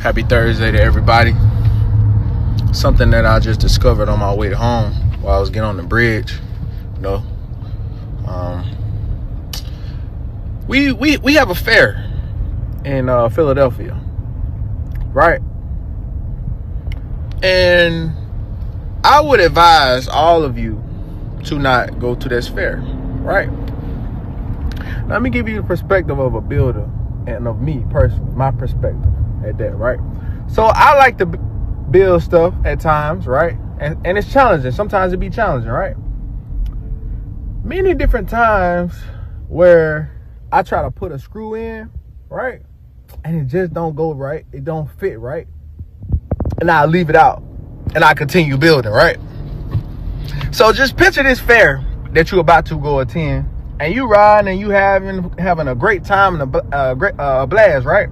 Happy Thursday to everybody. Something that I just discovered on my way home while I was getting on the bridge. You know, we have a fair in Philadelphia, right? And I would advise all of you to not go to this fair, right? Let me give you the perspective of a builder and of me personally, my perspective at that, right? So I like to build stuff at times, right? And it's challenging. Sometimes it be challenging, right? Many different times where I try to put a screw in, right? And it just don't go right. It don't fit right. And I leave it out and I continue building, right? So just picture this fair that you're about to go attend, and you riding and you having a great time and a great blast, right?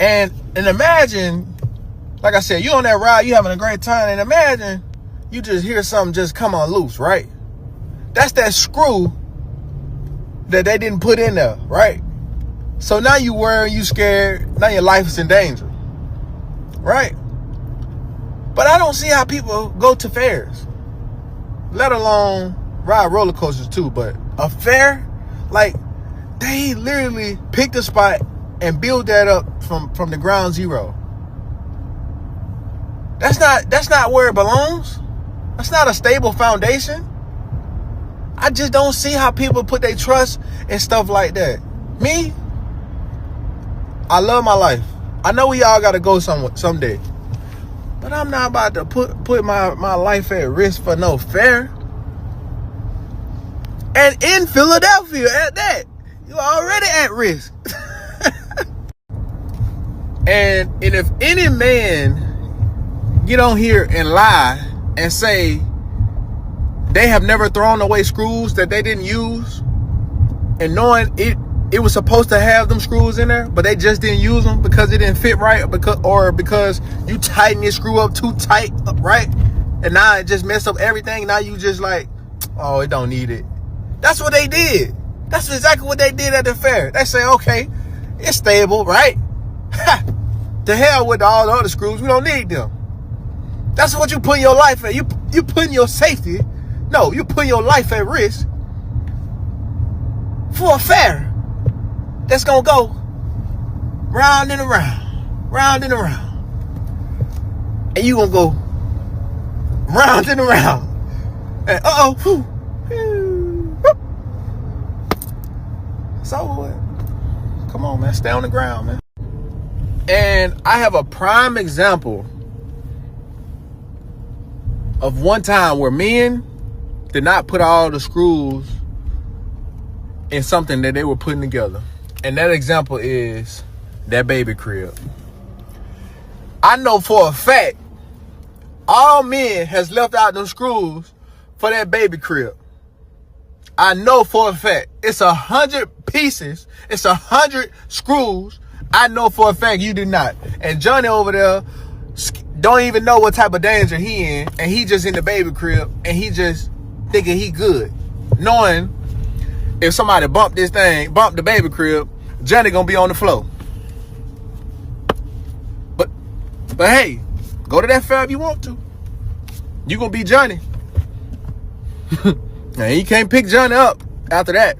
And imagine, like I said, you on that ride, you having a great time, and imagine you just hear something just come on loose, right? That's that screw that they didn't put in there, right? So now you worried, you scared, now your life is in danger, right? But I don't see how people go to fairs, let alone ride roller coasters too. But a fair, like, they literally picked a spot and build that up from the ground zero. That's not where it belongs. That's not a stable foundation. I just don't see how people put their trust in stuff like that. Me, I love my life. I know we all gotta go someday. But I'm not about to put my life at risk for no fair. And in Philadelphia at that. You're already at risk. And if any man get on here and lie and say they have never thrown away screws that they didn't use, and knowing it was supposed to have them screws in there, but they just didn't use them because it didn't fit right, or because you tighten your screw up too tight, right? And now it just messed up everything. Now you just like, oh, it don't need it. That's what they did. That's exactly what they did at the fair. They say, okay, it's stable, right? To hell with all the other screws. We don't need them. That's what you put your life at. You putting your safety. No, you put your life at risk for a fair that's gonna go round and around, round and around, and you gonna go round and around. And so come on, man, stay on the ground, man. And I have a prime example of one time where men did not put all the screws in something that they were putting together. And that example is that baby crib. I know for a fact all men has left out them screws for that baby crib. I know for a fact. It's 100 pieces. It's 100 screws. I know for a fact you did not. And Johnny over there don't even know what type of danger he in, and he just in the baby crib, and he just thinking he good, knowing if somebody bump the baby crib, Johnny gonna be on the floor. But hey, go to that fair if you want to. You gonna be Johnny. And you can't pick Johnny up after that.